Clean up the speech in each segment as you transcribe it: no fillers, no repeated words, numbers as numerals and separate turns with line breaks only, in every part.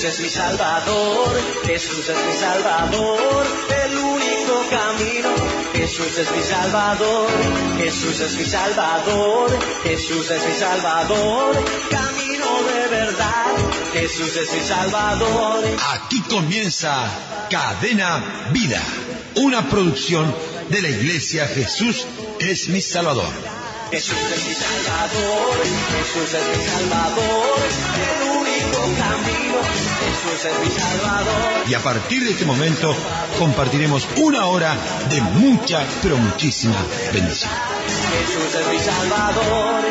es mi Salvador, Jesús es mi Salvador, el único camino. Jesús es mi Salvador, Jesús es mi Salvador, Jesús es mi Salvador, camino de verdad, Jesús es mi Salvador.
Aquí comienza Cadena Vida, una producción de la Iglesia Jesús es mi Salvador.
Jesús es mi Salvador, Jesús es mi Salvador, el único camino, Jesús es mi Salvador.
Y a partir de este momento compartiremos una hora de mucha, pero muchísima bendición.
Jesús es mi Salvador.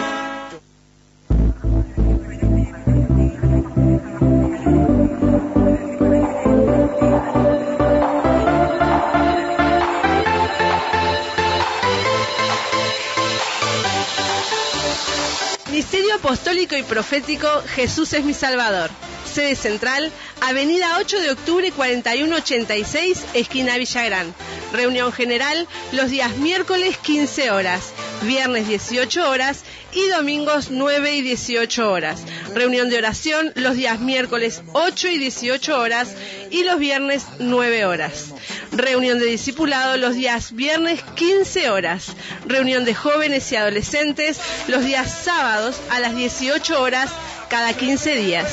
Ministerio Apostólico y Profético Jesús es mi Salvador. Sede central, Avenida 8 de Octubre 4186, esquina Villagrán. Reunión general los días miércoles 15 horas, viernes 18 horas y domingos 9 y 18 horas. Reunión de oración los días miércoles 8 y 18 horas y los viernes 9 horas. Reunión de discipulado los días viernes 15 horas. Reunión de jóvenes y adolescentes los días sábados a las 18 horas cada 15 días.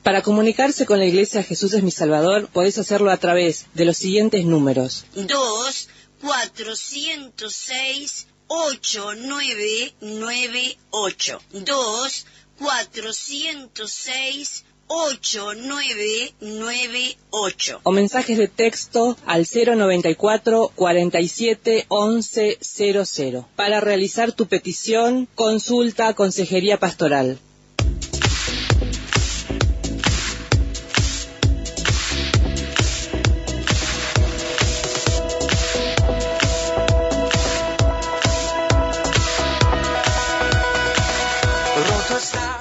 Para comunicarse con la Iglesia Jesús es mi Salvador, podés hacerlo a través de los siguientes números.
2-406-8998. 2-406-8998.
O mensajes de texto al 094 47 11 00. Para realizar tu petición, consulta Consejería Pastoral.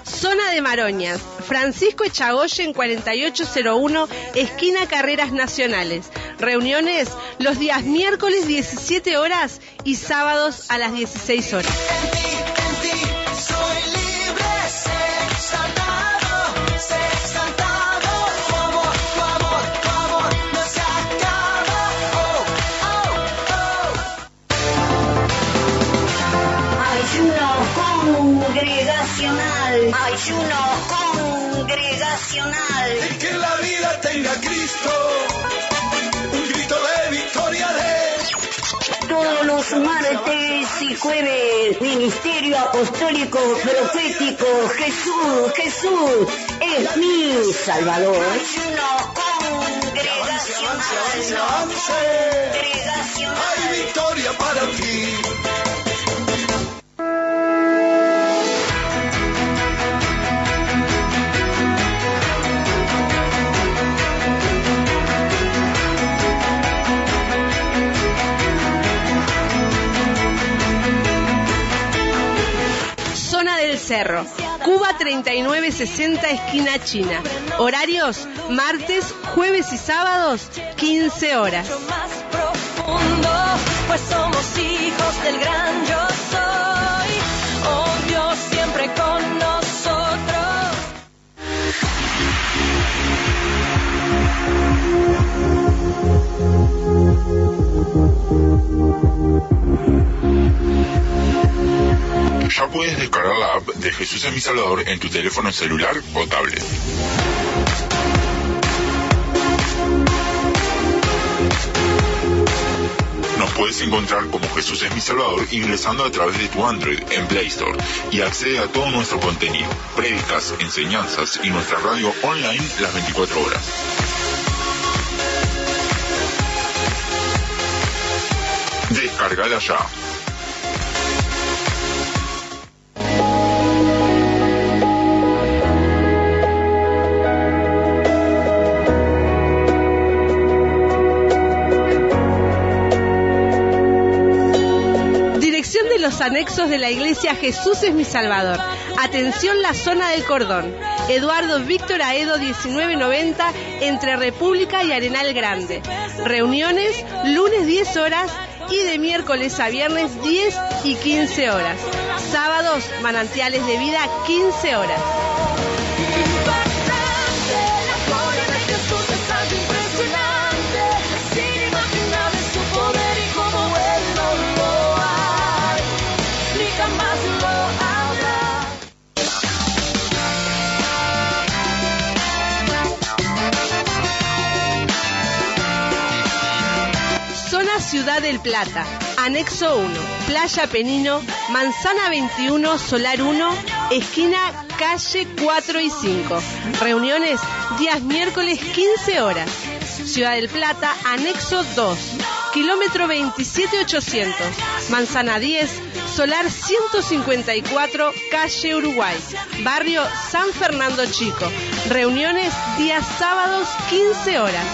Zona de Maroñas, Francisco Echagoyen 4801, esquina Carreras Nacionales. Reuniones los días miércoles 17 horas y sábados a las 16 horas.
Ayuno congregacional.
Y que la vida tenga Cristo, un grito de victoria de...
Todos los martes y jueves, Ministerio Apostólico Profético Jesús es mi Salvador. Ayuno congregacional.
Hay victoria para ti.
Cerro, Cuba 3960, esquina China. Horarios martes, jueves y sábados 15 horas.
Más profundo, pues somos hijos del gran yo soy. Oh Dios siempre con nosotros.
Ya puedes descargar la app de Jesús es mi Salvador en tu teléfono celular o tablet. Nos puedes encontrar como Jesús es mi Salvador ingresando a través de tu Android en Play Store y accede a todo nuestro contenido, prédicas, enseñanzas y nuestra radio online las 24 horas. Descargala ya.
de los anexos de la iglesia Jesús es mi Salvador. Atención, la zona del Cordón. Eduardo Víctor Aedo 1990, entre República y Arenal Grande. Reuniones lunes 10 horas y de miércoles a viernes 10 y 15 horas. Sábados, Manantiales de Vida, 15 horas. Ciudad del Plata, Anexo 1, Playa Penino, Manzana 21, Solar 1, esquina calle 4 y 5. Reuniones días miércoles 15 horas. Ciudad del Plata, Anexo 2, kilómetro 27800, Manzana 10, Solar 154, calle Uruguay, barrio San Fernando Chico. Reuniones días sábados 15 horas.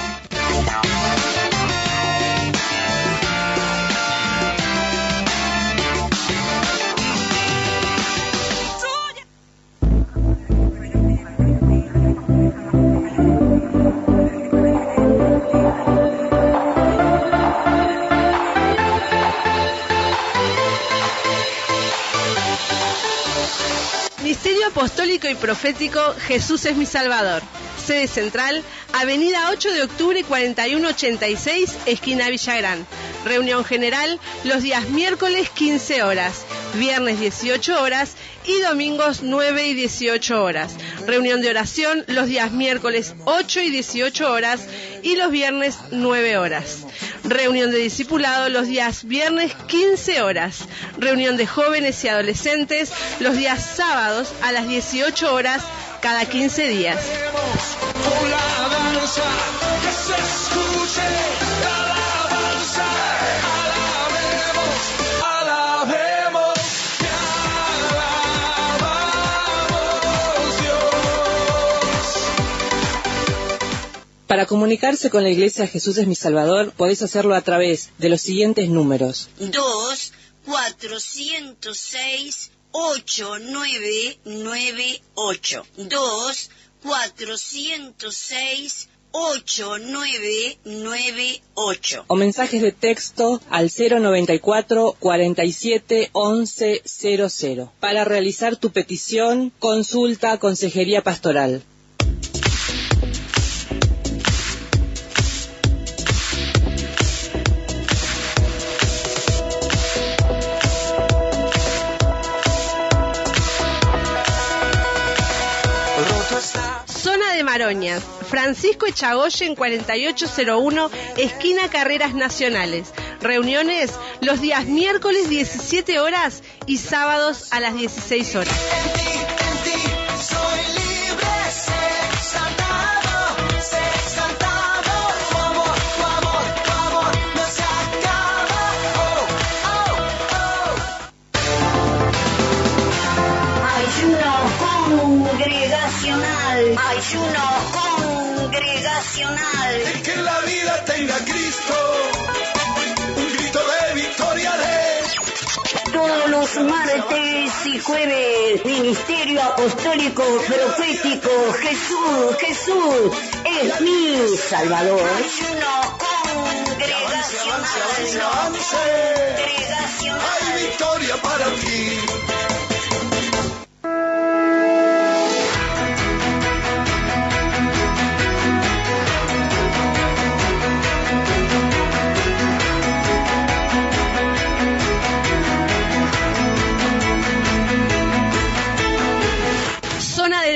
Ministerio Apostólico y Profético Jesús es mi Salvador. Sede central, Avenida 8 de Octubre 4186, esquina Villagrán. Reunión general los días miércoles 15 horas, viernes 18 horas y domingos 9 y 18 horas. Reunión de oración los días miércoles 8 y 18 horas y los viernes 9 horas. Reunión de discipulado los días viernes 15 horas. Reunión de jóvenes y adolescentes los días sábados a las 18 horas cada 15 días.
Para comunicarse con la Iglesia Jesús es mi Salvador, podéis hacerlo a través de los siguientes números.
2-406-8998. 2-406-8998.
O mensajes de texto al 094 47 11 00. Para realizar tu petición, consulta Consejería Pastoral.
Zona de Maroñas, Francisco Echagoyen 4801, esquina Carreras Nacionales. Reuniones los días miércoles 17 horas y sábados a las 16 horas.
Ayuno congregacional.
El que en la vida tenga Cristo, un grito de victoria de...
Todos los martes y jueves, Ministerio Apostólico Profético Jesús, Jesús es mi Salvador. Ayuno congregacional.
Hay victoria para ti.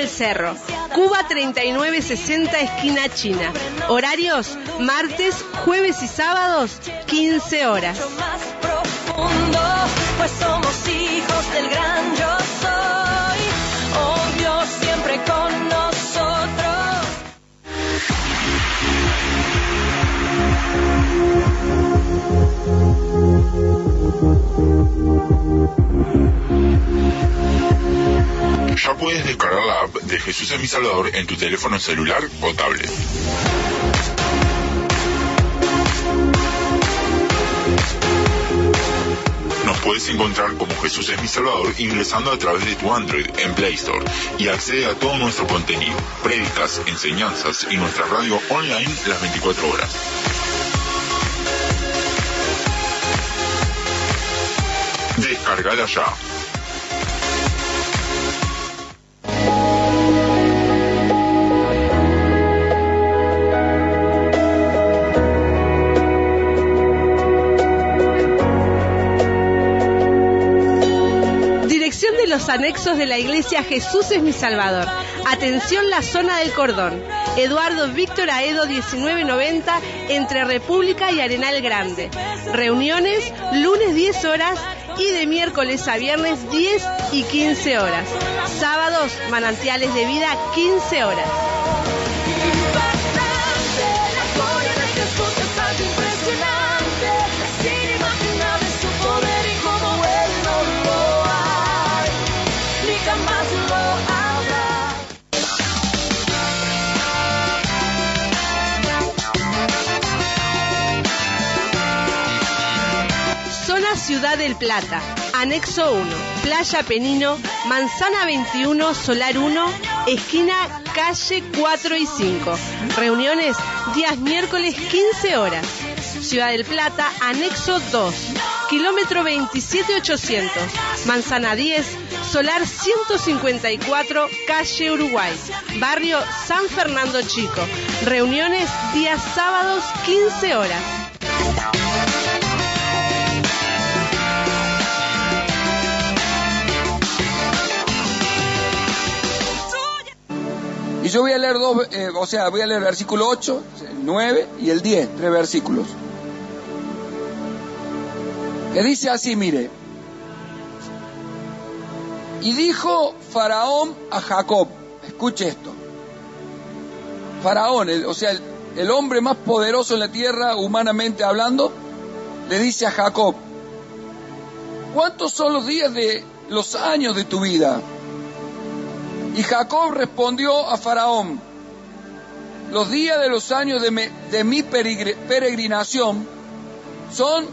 Cerro, Cuba 3960, esquina China. Horarios martes, jueves y sábados 15 horas.
Más profundo, pues somos hijos del gran yo soy. Oh Dios, siempre con nosotros.
Ya puedes descargar la app de Jesús es mi Salvador en tu teléfono celular o tablet. Nos puedes encontrar como Jesús es mi Salvador ingresando a través de tu Android en Play Store y accede a todo nuestro contenido, prédicas, enseñanzas y nuestra radio online las 24 horas. Descargala ya.
Dirección de los anexos de la iglesia Jesús es mi Salvador. Atención, la zona del Cordón. Eduardo Víctor Aedo 1990 entre República y Arenal Grande. Reuniones lunes 10 horas y de miércoles a viernes 10 y 15 horas. Sábados, Manantiales de Vida 15 horas. Ciudad del Plata, Anexo 1, Playa Penino, Manzana 21, Solar 1, esquina calle 4 y 5. Reuniones días miércoles 15 horas. Ciudad del Plata, Anexo 2, kilómetro 27800, Manzana 10, Solar 154, calle Uruguay, barrio San Fernando Chico. Reuniones días sábados 15 horas.
Y yo voy a leer voy a leer el versículo 8, el 9 y el 10, 3 versículos. Que dice así, mire. Y dijo Faraón a Jacob, escuche esto. Faraón, el hombre más poderoso en la tierra, humanamente hablando, le dice a Jacob, ¿cuántos son los años de tu vida? Y Jacob respondió a Faraón, los días de los años de mi peregrinación son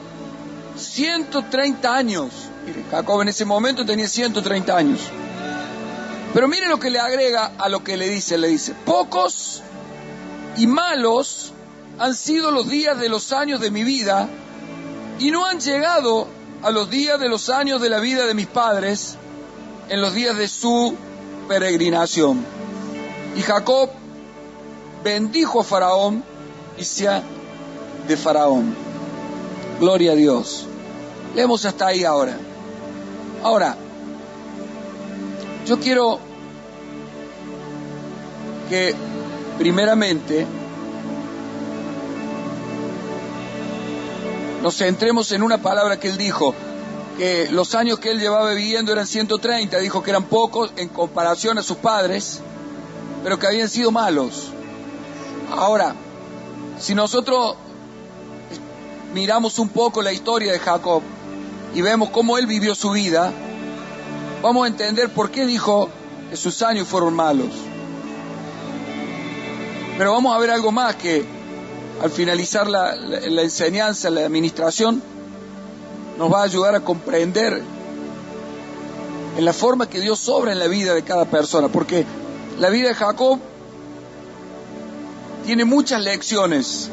130 años. Mire, Jacob en ese momento tenía 130 años. Pero mire lo que le agrega a lo que le dice, pocos y malos han sido los días de los años de mi vida, y no han llegado a los días de los años de la vida de mis padres, en los días de su peregrinación. Y Jacob bendijo a Faraón y sea de Faraón. Gloria a Dios. Leemos hasta ahí ahora. Ahora, yo quiero que primeramente nos centremos en una palabra que él dijo, que los años que él llevaba viviendo eran 130, dijo que eran pocos en comparación a sus padres, pero que habían sido malos. Ahora, si nosotros miramos un poco la historia de Jacob y vemos cómo él vivió su vida, vamos a entender por qué dijo que sus años fueron malos. Pero vamos a ver algo más que al finalizar la enseñanza, la administración, nos va a ayudar a comprender en la forma que Dios obra en la vida de cada persona, porque la vida de Jacob tiene muchas lecciones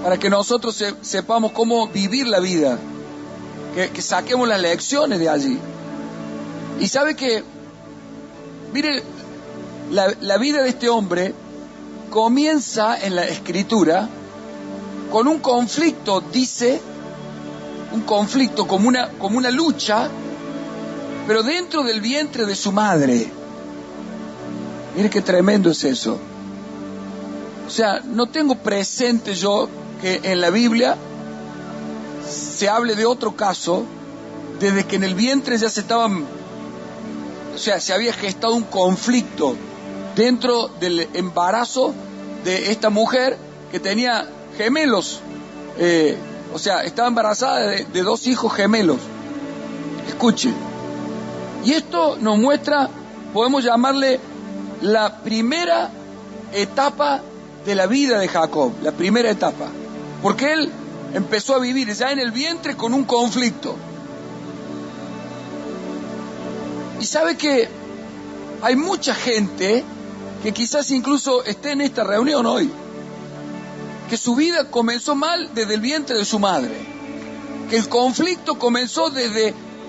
para que nosotros sepamos cómo vivir la vida, que saquemos las lecciones de allí. Y sabe que, mire, la vida de este hombre comienza en la Escritura con un conflicto, dice, un conflicto como una lucha, pero dentro del vientre de su madre. Mire qué tremendo es eso. O sea, no tengo presente yo que en la Biblia se hable de otro caso, desde que en el vientre ya se había gestado un conflicto dentro del embarazo de esta mujer que tenía gemelos. Estaba embarazada de 2 hijos gemelos. Escuche. Y esto nos muestra, podemos llamarle la primera etapa de la vida de Jacob, la primera etapa. Porque él empezó a vivir ya en el vientre con un conflicto. Y sabe que hay mucha gente que quizás incluso esté en esta reunión hoy, que su vida comenzó mal desde el vientre de su madre, que el conflicto comenzó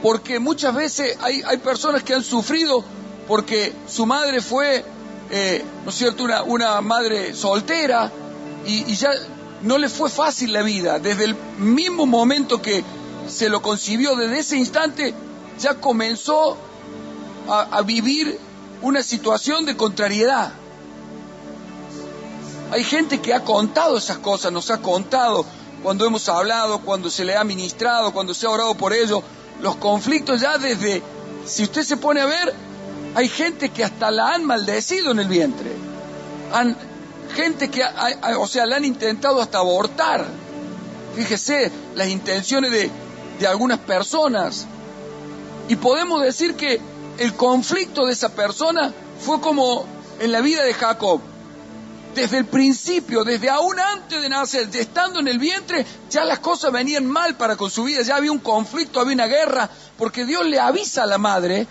porque muchas veces hay personas que han sufrido porque su madre fue, ¿no es cierto?, una madre soltera y ya no le fue fácil la vida. Desde el mismo momento que se lo concibió, desde ese instante ya comenzó a vivir una situación de contrariedad. Hay gente que ha contado esas cosas, nos ha contado cuando hemos hablado, cuando se le ha ministrado, cuando se ha orado por ello, los conflictos ya desde, si usted se pone a ver, hay gente que hasta la han maldecido en el vientre, gente que la han intentado hasta abortar. Fíjese las intenciones de algunas personas, y podemos decir que el conflicto de esa persona fue como en la vida de Jacob. Desde el principio, desde aún antes de nacer, estando en el vientre, ya las cosas venían mal para con su vida, ya había un conflicto, había una guerra, porque Dios le avisa a la madre,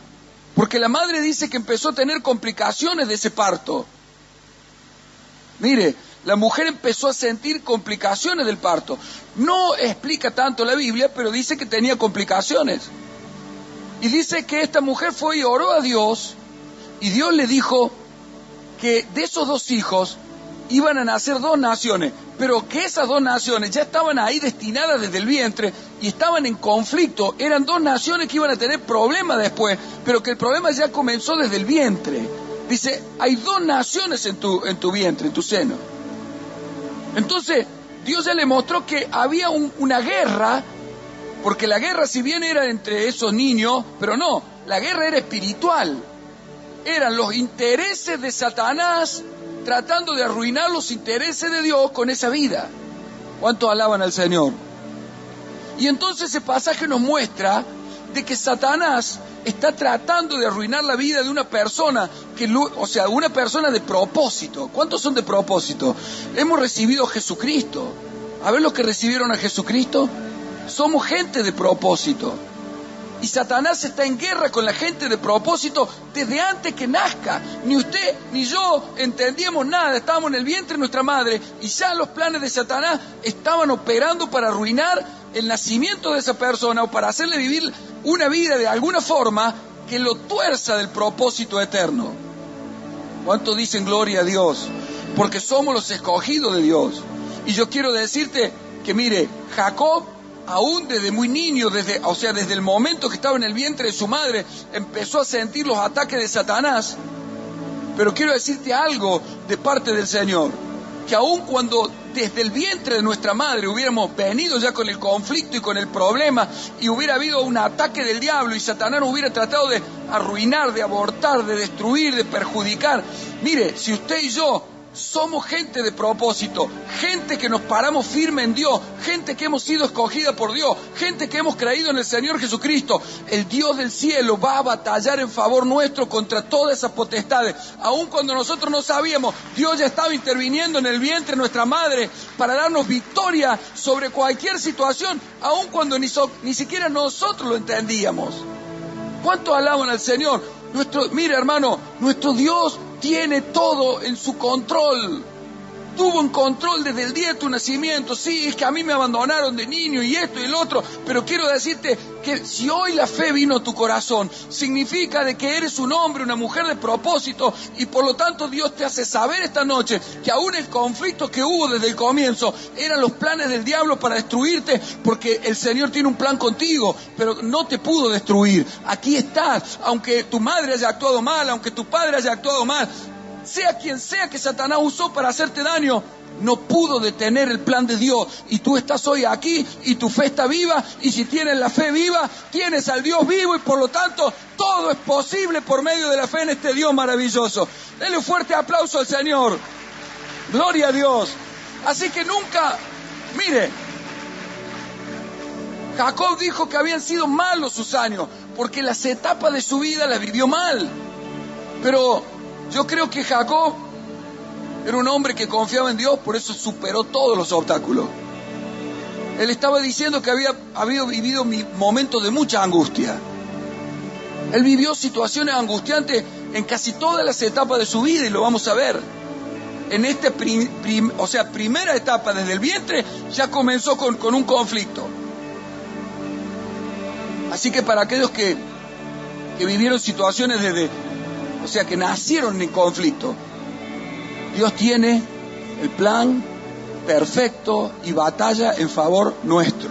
porque la madre dice que empezó a tener complicaciones de ese parto. Mire, la mujer empezó a sentir complicaciones del parto. No explica tanto la Biblia, pero dice que tenía complicaciones. Y dice que esta mujer fue y oró a Dios, y Dios le dijo que de esos 2 hijos iban a nacer 2 naciones, pero que esas 2 naciones ya estaban ahí destinadas desde el vientre y estaban en conflicto. Eran 2 naciones que iban a tener problemas después, pero que el problema ya comenzó desde el vientre. Dice, hay 2 naciones en tu vientre, en tu seno. Entonces, Dios ya le mostró que había una guerra, porque la guerra si bien era entre esos niños, pero no, la guerra era espiritual. Eran los intereses de Satanás tratando de arruinar los intereses de Dios con esa vida. ¿Cuántos alaban al Señor? Y entonces ese pasaje nos muestra de que Satanás está tratando de arruinar la vida de una persona, una persona de propósito. ¿Cuántos son de propósito? Hemos recibido a Jesucristo. A ver los que recibieron a Jesucristo. Somos gente de propósito. Y Satanás está en guerra con la gente de propósito desde antes que nazca. Ni usted ni yo entendíamos nada. Estábamos en el vientre de nuestra madre y ya los planes de Satanás estaban operando para arruinar el nacimiento de esa persona o para hacerle vivir una vida de alguna forma que lo tuerza del propósito eterno. ¿Cuántos dicen gloria a Dios? Porque somos los escogidos de Dios. Y yo quiero decirte que mire, Jacob, aún desde muy niño, desde el momento que estaba en el vientre de su madre, empezó a sentir los ataques de Satanás. Pero quiero decirte algo de parte del Señor, que aún cuando desde el vientre de nuestra madre hubiéramos venido ya con el conflicto y con el problema, y hubiera habido un ataque del diablo y Satanás nos hubiera tratado de arruinar, de abortar, de destruir, de perjudicar, mire, si usted y yo somos gente de propósito, gente que nos paramos firme en Dios, gente que hemos sido escogida por Dios, gente que hemos creído en el Señor Jesucristo, el Dios del cielo va a batallar en favor nuestro contra todas esas potestades. Aun cuando nosotros no sabíamos, Dios ya estaba interviniendo en el vientre de nuestra madre para darnos victoria sobre cualquier situación, aun cuando ni siquiera nosotros lo entendíamos. ¿Cuántos alaban al Señor? Mire, hermano, nuestro Dios tiene todo en su control. Tuvo un control desde el día de tu nacimiento. Sí, es que a mí me abandonaron de niño y esto y el otro, pero quiero decirte que si hoy la fe vino a tu corazón, significa de que eres un hombre, una mujer de propósito, y por lo tanto Dios te hace saber esta noche que aún el conflicto que hubo desde el comienzo eran los planes del diablo para destruirte, porque el Señor tiene un plan contigo, pero no te pudo destruir. Aquí estás, aunque tu madre haya actuado mal, aunque tu padre haya actuado mal, sea quien sea que Satanás usó para hacerte daño, no pudo detener el plan de Dios. Y tú estás hoy aquí y tu fe está viva, y si tienes la fe viva, tienes al Dios vivo, y por lo tanto todo es posible por medio de la fe en este Dios maravilloso. Denle un fuerte aplauso al Señor. Gloria a Dios. Así que nunca, mire, Jacob dijo que habían sido malos sus años, porque las etapas de su vida las vivió mal. Pero yo creo que Jacob era un hombre que confiaba en Dios, por eso superó todos los obstáculos. Él estaba diciendo que había vivido momentos de mucha angustia. Él vivió situaciones angustiantes en casi todas las etapas de su vida y lo vamos a ver. En esta primera etapa desde el vientre ya comenzó con un conflicto. Así que para aquellos que vivieron situaciones que nacieron en conflicto, Dios tiene el plan perfecto y batalla en favor nuestro.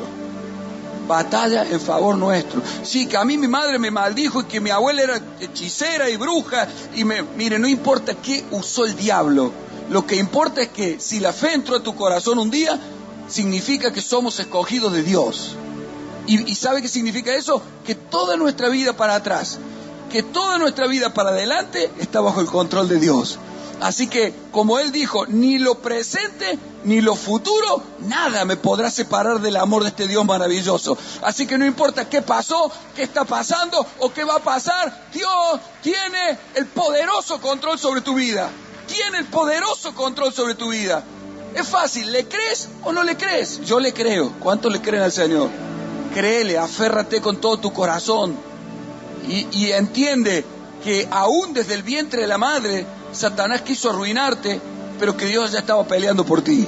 Batalla en favor nuestro. Sí, que a mí mi madre me maldijo y que mi abuela era hechicera y bruja. Mire, no importa qué usó el diablo. Lo que importa es que si la fe entró a tu corazón un día, significa que somos escogidos de Dios. ¿Y sabe qué significa eso? Que toda nuestra vida para atrás, que toda nuestra vida para adelante está bajo el control de Dios. Así que, como Él dijo, ni lo presente ni lo futuro, nada me podrá separar del amor de este Dios maravilloso. Así que no importa qué pasó, qué está pasando o qué va a pasar, Dios tiene el poderoso control sobre tu vida. Tiene el poderoso control sobre tu vida. Es fácil, ¿le crees o no le crees? Yo le creo. ¿Cuántos le creen al Señor? Créele, aférrate con todo tu corazón y entiende que aún desde el vientre de la madre Satanás quiso arruinarte, pero que Dios ya estaba peleando por ti.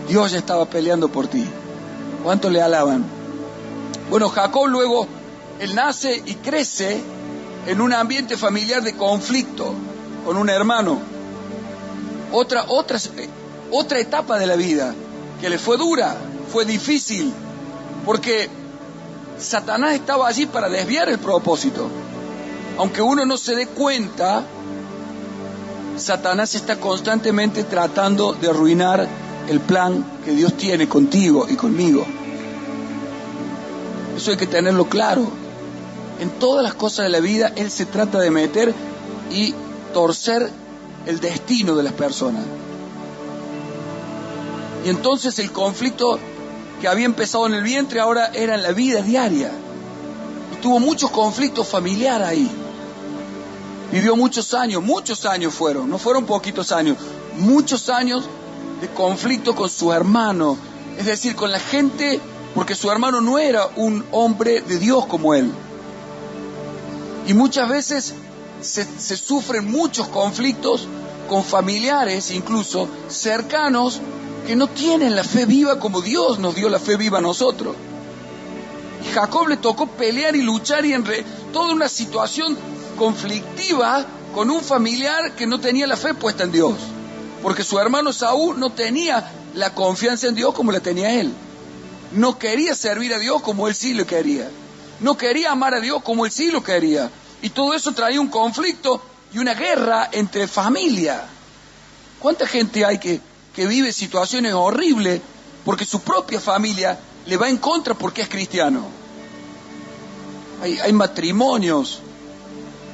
Dios ya estaba peleando por ti. ¿Cuántos le alaban? Bueno, Jacob luego, él nace y crece en un ambiente familiar de conflicto con un hermano. Otra etapa de la vida que le fue dura, fue difícil, porque Satanás estaba allí para desviar el propósito. Aunque uno no se dé cuenta, Satanás está constantemente tratando de arruinar el plan que Dios tiene contigo y conmigo. Eso hay que tenerlo claro. En todas las cosas de la vida, Él se trata de meter y torcer el destino de las personas. Y entonces el conflicto que había empezado en el vientre ahora era en la vida diaria. Y tuvo muchos conflictos familiares ahí. Vivió muchos años fueron, no fueron poquitos años, muchos años de conflicto con su hermano, es decir, con la gente, porque su hermano no era un hombre de Dios como él. Y muchas veces se sufren muchos conflictos con familiares, incluso cercanos, que no tienen la fe viva como Dios nos dio la fe viva a nosotros. Y Jacob le tocó pelear y luchar y toda una situación conflictiva con un familiar que no tenía la fe puesta en Dios, porque su hermano Saúl no tenía la confianza en Dios como la tenía él. No quería servir a Dios como él sí lo quería. No quería amar a Dios como él sí lo quería. Y todo eso traía un conflicto y una guerra entre familia. ¿Cuánta gente hay que vive situaciones horribles porque su propia familia le va en contra porque es cristiano? Hay matrimonios,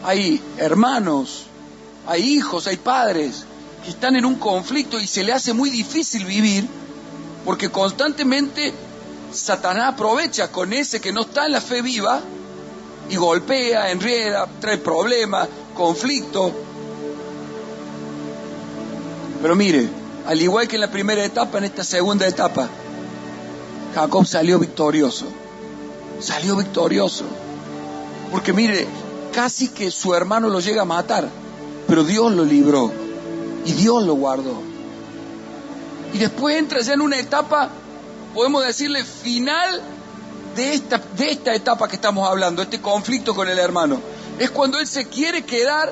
hay hermanos, hay hijos, hay padres que están en un conflicto y se le hace muy difícil vivir porque constantemente Satanás aprovecha con ese que no está en la fe viva y golpea, enrieda, trae problemas, conflicto. Pero mire, al igual que en la primera etapa, en esta segunda etapa, Jacob salió victorioso. Salió victorioso. Porque mire, casi que su hermano lo llega a matar, pero Dios lo libró y Dios lo guardó. Y después entra ya en una etapa, podemos decirle, final de esta etapa que estamos hablando, este conflicto con el hermano. Es cuando él se quiere quedar,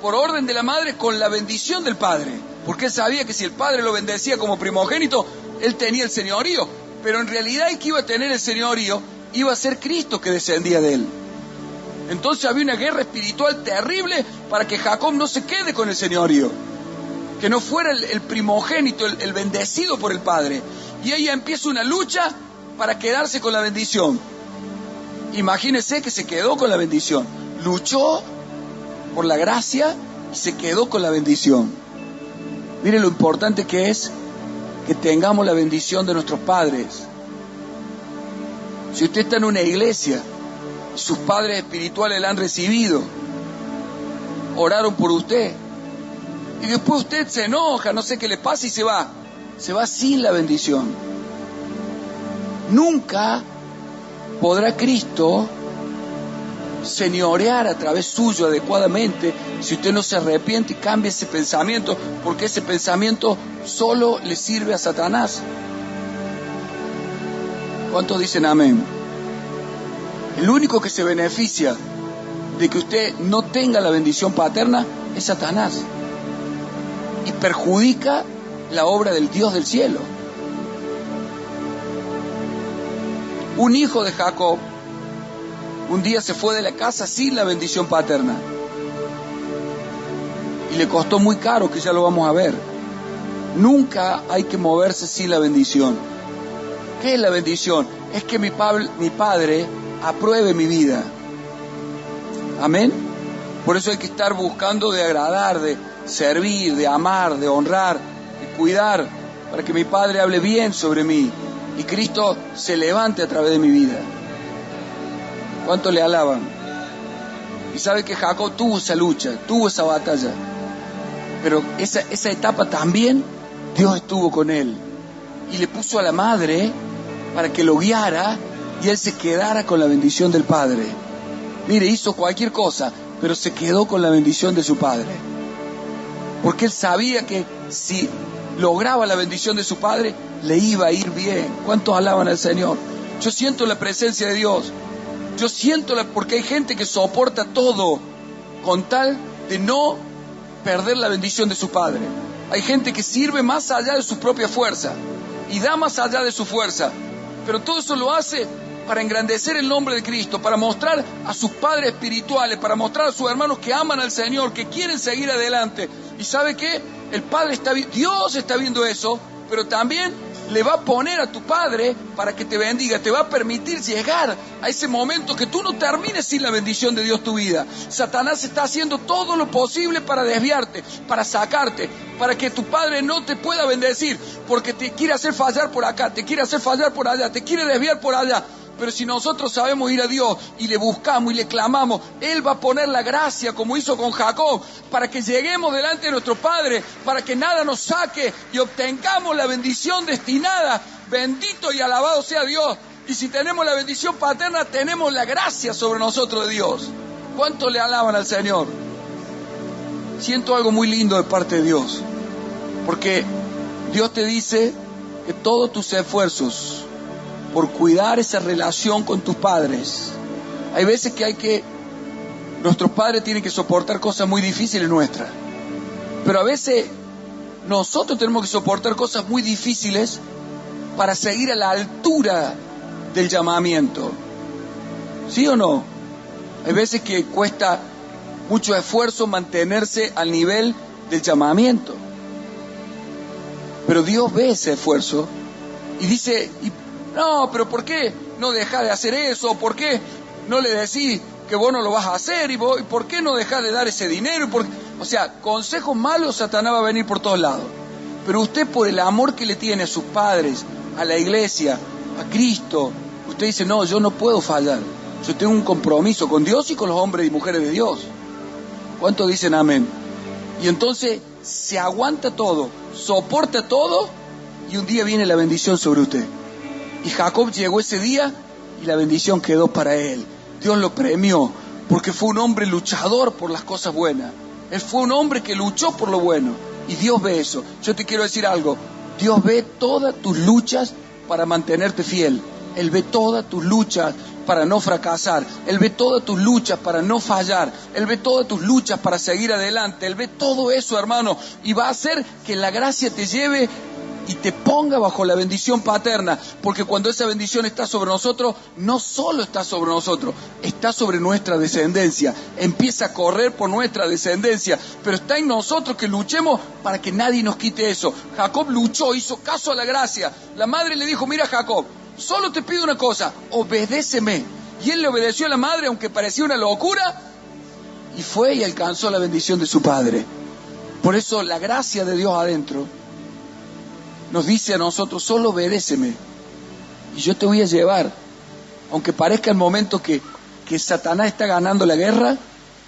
por orden de la madre, con la bendición del padre, porque él sabía que si el padre lo bendecía como primogénito, él tenía el señorío, pero en realidad el que iba a tener el señorío iba a ser Cristo que descendía de él. Entonces había una guerra espiritual terrible para que Jacob no se quede con el señorío, que no fuera el primogénito, el bendecido por el padre. Y ahí empieza una lucha para quedarse con la bendición. Imagínese que se quedó con la bendición, luchó por la gracia y se quedó con la bendición. Mire lo importante que es que tengamos la bendición de nuestros padres. Si usted está en una iglesia, sus padres espirituales la han recibido, oraron por usted, y después usted se enoja, no sé qué le pasa y se va sin la bendición. Nunca podrá Cristo señorear a través suyo adecuadamente si usted no se arrepiente y cambia ese pensamiento, porque ese pensamiento solo le sirve a Satanás. ¿Cuántos dicen amén? El único que se beneficia de que usted no tenga la bendición paterna es Satanás, y perjudica la obra del Dios del cielo. Un hijo de Jacob un día se fue de la casa sin la bendición paterna, y le costó muy caro, que ya lo vamos a ver. Nunca hay que moverse sin la bendición. ¿Qué es la bendición? Es que mi padre apruebe mi vida. Amén. Por eso hay que estar buscando de agradar, de servir, de amar, de honrar, de cuidar, para que mi padre hable bien sobre mí y Cristo se levante a través de mi vida. ¿Cuánto le alaban? Y sabe que Jacob tuvo esa lucha, tuvo esa batalla, pero esa etapa también Dios estuvo con él y le puso a la madre para que lo guiara y él se quedara con la bendición del padre. Mire, hizo cualquier cosa, pero se quedó con la bendición de su padre, porque él sabía que si lograba la bendición de su padre, le iba a ir bien. ¿Cuántos alaban al Señor? Yo siento la presencia de Dios. Yo siento porque hay gente que soporta todo con tal de no perder la bendición de su padre. Hay gente que sirve más allá de su propia fuerza y da más allá de su fuerza, pero todo eso lo hace para engrandecer el nombre de Cristo, para mostrar a sus padres espirituales, para mostrar a sus hermanos que aman al Señor, que quieren seguir adelante. ¿Y sabe qué? Dios está viendo eso, pero también le va a poner a tu padre para que te bendiga, te va a permitir llegar a ese momento que tú no termines sin la bendición de Dios tu vida. Satanás está haciendo todo lo posible para desviarte, para sacarte, para que tu padre no te pueda bendecir, porque te quiere hacer fallar por acá, te quiere hacer fallar por allá, te quiere desviar por allá. Pero si nosotros sabemos ir a Dios y le buscamos y le clamamos, Él va a poner la gracia, como hizo con Jacob, para que lleguemos delante de nuestro Padre, para que nada nos saque y obtengamos la bendición destinada. Bendito y alabado sea Dios. Y si tenemos la bendición paterna, tenemos la gracia sobre nosotros de Dios. ¿Cuánto le alaban al Señor? Siento algo muy lindo de parte de Dios, porque Dios te dice que todos tus esfuerzos por cuidar esa relación con tus padres, hay veces que nuestros padres tienen que soportar cosas muy difíciles nuestras, pero a veces nosotros tenemos que soportar cosas muy difíciles para seguir a la altura del llamamiento. ¿Sí o no? Hay veces que cuesta mucho esfuerzo mantenerse al nivel del llamamiento, pero Dios ve ese esfuerzo y dice: no, pero ¿por qué no dejás de hacer eso? ¿Por qué no le decís que vos no lo vas a hacer? ¿Y por qué no dejás de dar ese dinero? O sea, consejos malos Satanás va a venir por todos lados. Pero usted, por el amor que le tiene a sus padres, a la iglesia, a Cristo, usted dice: no, yo no puedo fallar. Yo tengo un compromiso con Dios y con los hombres y mujeres de Dios. ¿Cuántos dicen amén? Y entonces se aguanta todo, soporta todo, y un día viene la bendición sobre usted. Y Jacob llegó ese día y la bendición quedó para él. Dios lo premió porque fue un hombre luchador por las cosas buenas. Él fue un hombre que luchó por lo bueno. Y Dios ve eso. Yo te quiero decir algo. Dios ve todas tus luchas para mantenerte fiel. Él ve todas tus luchas para no fracasar. Él ve todas tus luchas para no fallar. Él ve todas tus luchas para seguir adelante. Él ve todo eso, hermano. Y va a hacer que la gracia te lleve y te ponga bajo la bendición paterna, porque cuando esa bendición está sobre nosotros, no solo está sobre nosotros, está sobre nuestra descendencia, empieza a correr por nuestra descendencia, pero está en nosotros que luchemos para que nadie nos quite eso. Jacob luchó, hizo caso a la gracia. La madre le dijo: mira, Jacob, solo te pido una cosa, obedéceme. Y él le obedeció a la madre, aunque parecía una locura, y fue y alcanzó la bendición de su padre. Por eso la gracia de Dios adentro nos dice a nosotros: solo obedéceme y yo te voy a llevar. Aunque parezca el momento que Satanás está ganando la guerra,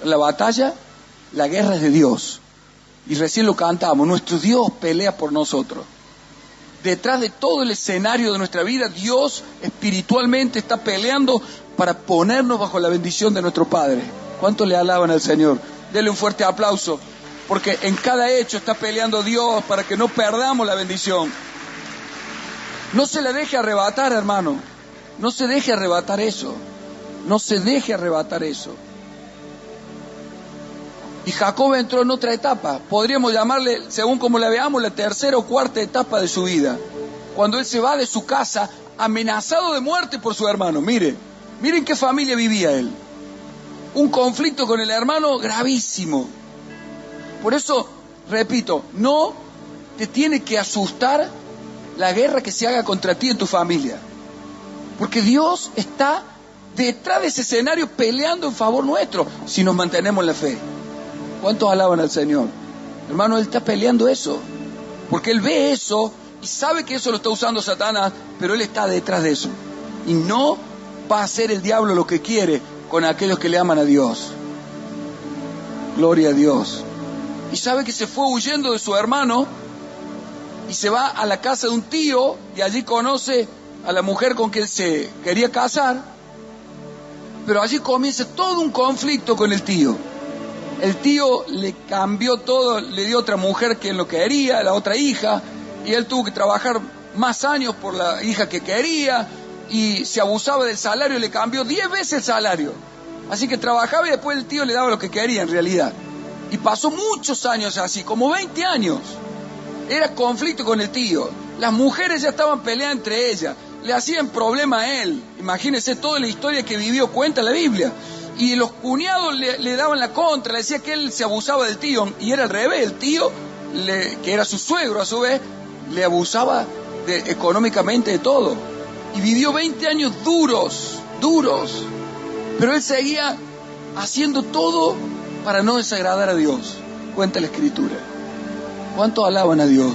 la batalla, la guerra es de Dios. Y recién lo cantamos: nuestro Dios pelea por nosotros. detrás de todo el escenario de nuestra vida, Dios espiritualmente está peleando para ponernos bajo la bendición de nuestro Padre. ¿Cuánto le alaban al Señor? Denle un fuerte aplauso, porque en cada hecho está peleando Dios para que no perdamos la bendición. No se le deje arrebatar, hermano. No se deje arrebatar eso. No se deje arrebatar eso. Y Jacob entró en otra etapa. Podríamos llamarle, según como la veamos, la tercera o cuarta etapa de su vida. Cuando él se va de su casa amenazado de muerte por su hermano. Miren qué familia vivía él. Un conflicto con el hermano gravísimo. Por eso, repito, no te tiene que asustar la guerra que se haga contra ti en tu familia. Porque Dios está detrás de ese escenario peleando en favor nuestro, si nos mantenemos en la fe. ¿Cuántos alaban al Señor? Hermano, Él está peleando eso. Porque Él ve eso y sabe que eso lo está usando Satanás, pero Él está detrás de eso. Y no va a hacer el diablo lo que quiere con aquellos que le aman a Dios. Gloria a Dios. Y sabe que se fue huyendo de su hermano y se va a la casa de un tío y allí conoce a la mujer con quien se quería casar, pero allí comienza todo un conflicto con el tío. El tío le cambió todo, le dio otra mujer que él no quería, la otra hija, y él tuvo que trabajar más años por la hija que quería, y se abusaba del salario, le cambió 10 veces el salario. Así que trabajaba y después el tío le daba lo que quería en realidad. Y pasó muchos años así, como 20 años. Era conflicto con el tío. Las mujeres ya estaban peleando entre ellas. Le hacían problema a él. Imagínense toda la historia que vivió, cuenta la Biblia. Y los cuñados le daban la contra, le decía que él se abusaba del tío. Y era al revés, el tío, que era su suegro a su vez, le abusaba económicamente de todo. Y vivió 20 años duros. Pero él seguía haciendo todo para no desagradar a Dios. Cuenta la Escritura. ¿Cuántos alaban a Dios?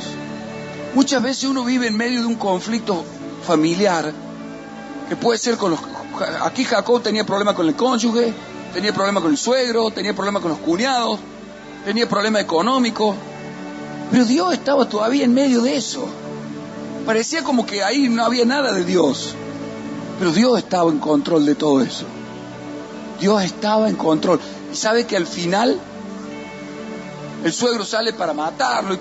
Muchas veces uno vive en medio de un conflicto familiar, que puede ser con los... Aquí Jacob tenía problemas con el cónyuge, tenía problemas con el suegro, tenía problemas con los cuñados, tenía problemas económicos, pero Dios estaba todavía en medio de eso. Parecía como que ahí no había nada de Dios, pero Dios estaba en control de todo eso. Dios estaba en control. Y sabe que al final el suegro sale para matarlo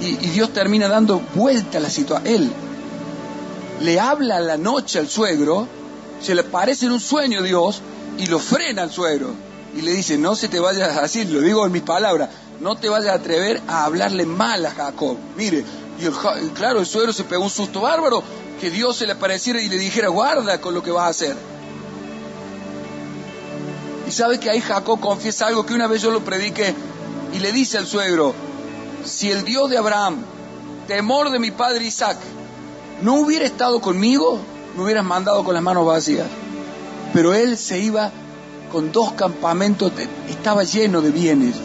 y Dios termina dando vuelta a la situación. Él le habla a la noche al suegro, se le aparece en un sueño Dios y lo frena al suegro y le dice: no se te vayas a decir, lo digo en mis palabras, no te vayas a atrever a hablarle mal a Jacob. Mire, y claro, el suegro se pegó un susto bárbaro, que Dios se le apareciera y le dijera: guarda con lo que vas a hacer. Y sabe que ahí Jacob confiesa algo que una vez yo lo prediqué, y le dice al suegro: si el Dios de Abraham, temor de mi padre Isaac, no hubiera estado conmigo, me hubieras mandado con las manos vacías. Pero él se iba con 2 campamentos, estaba lleno de bienes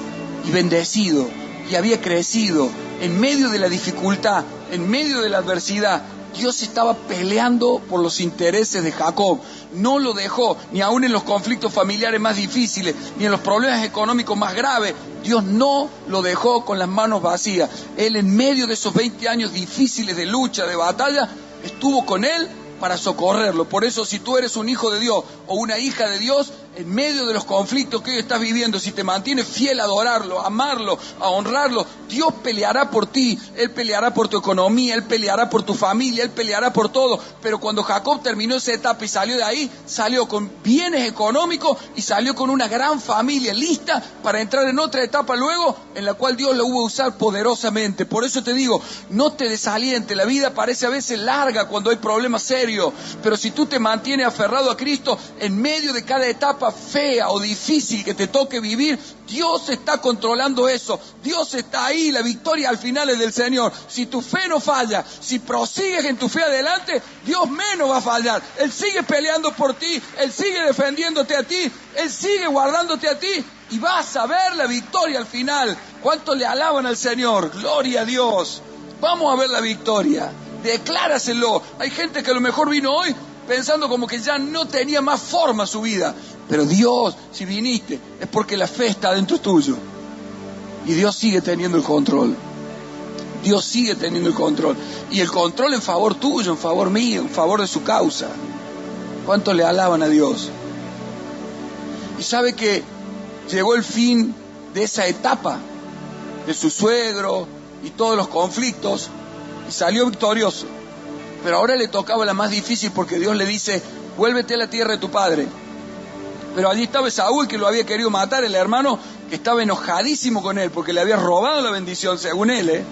y bendecido, y había crecido en medio de la dificultad, en medio de la adversidad. Dios estaba peleando por los intereses de Jacob. No lo dejó, ni aún en los conflictos familiares más difíciles, ni en los problemas económicos más graves. Dios no lo dejó con las manos vacías. Él, en medio de esos 20 años difíciles de lucha, de batalla, estuvo con él para socorrerlo. Por eso, si tú eres un hijo de Dios o una hija de Dios, en medio de los conflictos que hoy estás viviendo, si te mantienes fiel a adorarlo, a amarlo, a honrarlo, Dios peleará por ti. Él peleará por tu economía, Él peleará por tu familia, Él peleará por todo. Pero cuando Jacob terminó esa etapa y salió de ahí, salió con bienes económicos y salió con una gran familia lista para entrar en otra etapa luego, en la cual Dios lo hubo a usar poderosamente. Por eso te digo, no te desalientes. La vida parece a veces larga cuando hay problemas serios, pero si tú te mantienes aferrado a Cristo, en medio de cada etapa fea o difícil que te toque vivir, Dios está controlando eso. Dios está ahí, la victoria al final es del Señor. Si tu fe no falla, si prosigues en tu fe adelante, Dios menos va a fallar. Él sigue peleando por ti, Él sigue defendiéndote a ti, Él sigue guardándote a ti, y vas a ver la victoria al final. ¿Cuánto le alaban al Señor? Gloria a Dios. Vamos a ver la victoria. Decláraselo. Hay gente que a lo mejor vino hoy pensando como que ya no tenía más forma su vida. Pero Dios, si viniste, es porque la fe está dentro tuyo. Y Dios sigue teniendo el control. Dios sigue teniendo el control. Y el control en favor tuyo, en favor mío, en favor de su causa. ¿Cuánto le alaban a Dios? Y sabe que llegó el fin de esa etapa de su suegro y todos los conflictos, y salió victorioso. Pero ahora le tocaba la más difícil, porque Dios le dice: vuélvete a la tierra de tu padre. Pero allí estaba Saúl, que lo había querido matar, el hermano, que estaba enojadísimo con él porque le había robado la bendición, según él,